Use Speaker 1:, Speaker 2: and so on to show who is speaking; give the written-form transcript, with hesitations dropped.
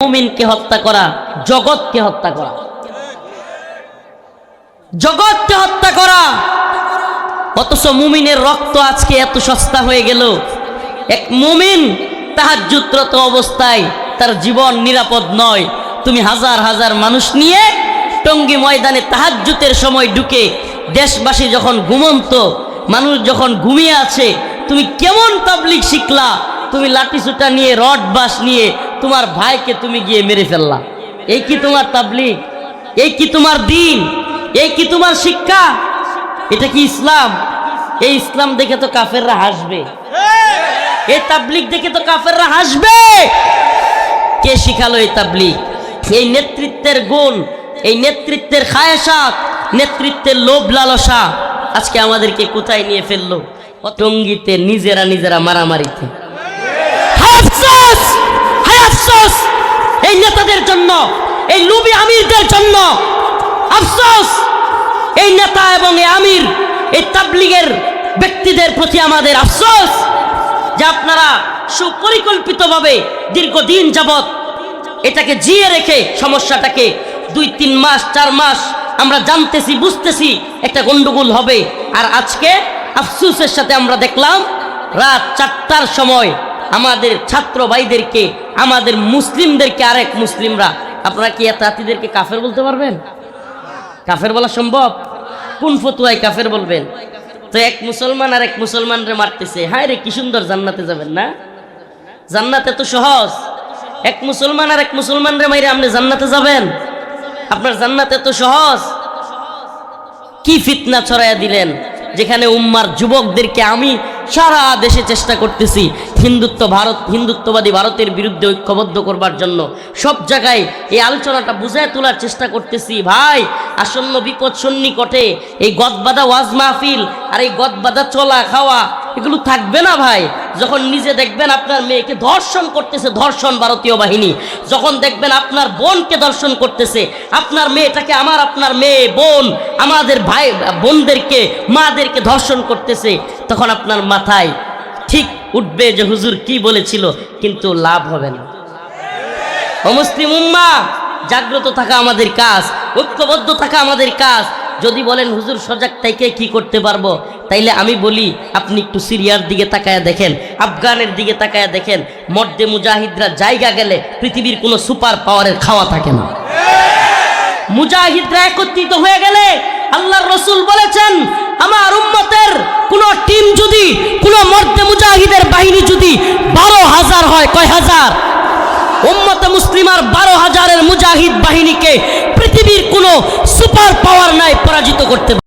Speaker 1: মুমিনকে হত্যা করা জগৎকে হত্যা করা, জগৎকে হত্যা করা। অথচ মুমিনের রক্ত আজকে এত সস্তা হয়ে গেল। এক মুমিন তাহাজ্জুদরত অবস্থায় তার জীবন নিরাপদ নয়। তুমি হাজার হাজার মানুষ নিয়ে টঙ্গী ময়দানে তাহাজ্জুদের সময় ঢুকে, দেশবাসী যখন ঘুমন্ত, মানুষ যখন ঘুমিয়ে আছে, তুমি কেমন তাবলীগ শিখলা? তুমি লাঠিসুটা নিয়ে, রড বাঁশ নিয়ে তোমার ভাইকে তুমি গিয়ে মেরে ফেললা। এই কি তোমার তাবলীগ? এই কি তোমার দিন? এই কি তোমার শিক্ষা? এটা কি ইসলাম? এই ইসলাম দেখে তো কাফেররা হাসবে, এই তাবলীগ দেখে তো কাফেররা হাসবে। কে শিখালো এই তাবলীগ? এই নেতৃত্বের গুণ, এই নেতৃত্বের খায়সাত, নেতৃত্বের লোভ লালসা আজকে আমাদেরকে কোথায় নিয়ে ফেললো? টঙ্গীতে নিজেরা নিজেরা মারামারিতে। হায় আফসোস এই নেতাদের জন্য, এই লুবি আমিরদের জন্য। আফসোস এই নেতা এবং এই আমির, এই তাবলীগের ব্যক্তিদের প্রতি আমাদের আফসোস যে আপনারা সুপরিকল্পিতভাবে দীর্ঘদিন যাবৎ এটাকে জিয়ে রেখে সমস্যাটাকে 2-3 মাস 4 মাস আমরা জানতেছি, বুঝতেছি একটা গন্ডগোল হবে। আর আজকে আফসোসের সাথে আমরা দেখলাম রাত 4টার সময় আমাদের ছাত্র ভাইদেরকে, আমাদের মুসলিমদেরকে, আরেক মুসলিমরা, আপনারা কি এত জাতিদেরকে কাফের বলতে পারবেন? কাফের বলা সম্ভব? কোন ফতুয়ায় কাফের বলবেন? তো এক মুসলমান আর এক মুসলমানরে মারতেছে। হায় রে, কি সুন্দর, জান্নাতে যাবেন না? জান্নাতে তো সহজ। এক মুসলমান আর এক মুসলমানরে মাইরে আপনি জান্নাতে যাবেন? আপনার জান্নাতে তো সহজ। কি ফিতনা ছড়াইয়া দিলেন, যেখানে উম্মার যুবকদেরকে আমি সারা দেশে চেষ্টা করতেছি হিন্দুত্ববাদী ভারতের বিরুদ্ধে ঐক্যবদ্ধ করবার জন্য। সব জায়গায় এই আলোচনাটা বুঝায় তোলার চেষ্টা করতেছি। ভাই, আসন্ন বিপদ সন্নিকটে এই গদবাদা ওয়াজ মাহফিল আর এই গদবাদা চলা খাওয়া এগুলো থাকবে না ভাই। যখন নিজে দেখবেন আপনার মেয়েকে ধর্ষণ করতেছে ধর্ষণ ভারতীয় বাহিনী, যখন দেখবেন আপনার বোনকে ধর্ষণ করতেছে, আপনার মেয়েটাকে, আপনার মেয়ে বোন, আমাদের ভাই বোনদেরকে, মাদেরকে ধর্ষণ করতেছে, তখন আপনার মাথায় ঠিক উঠবে যে হুজুর কি বলেছিল, কিন্তু লাভ হবে না। মুসলিম উম্মাহ, জাগ্রত থাকা আমাদের কাজ, ঐক্যবদ্ধ থাকা আমাদের কাজ। যদি বলেন হুজুর সজাগ থেকে কি করতে পারবো, তাইলে আমি বলি আপনি একটু সিরিয়ার দিকে তাকায়া দেখেন, আফগানের দিকে তাকায়া দেখেন। মর্দে মুজাহিদরা জায়গা গেলে পৃথিবীর কোনো সুপার পাওয়ারের খাওয়া থাকে না। মুজাহিদরা একত্রিত হয়ে গেলে আল্লাহর রাসূল বলেছেন, আমার উম্মতের কোন টিম যদি, কোন মর্দে মুজাহিদের বাহিনী যদি 12,000 হয়, কয় হাজার? উম্মতে মুসলিমার 12,000-এর মুজাহিদ বাহিনীকে পৃথিবীর কোনো সুপার পাওয়ার নাই পরাজিত করতে পারে।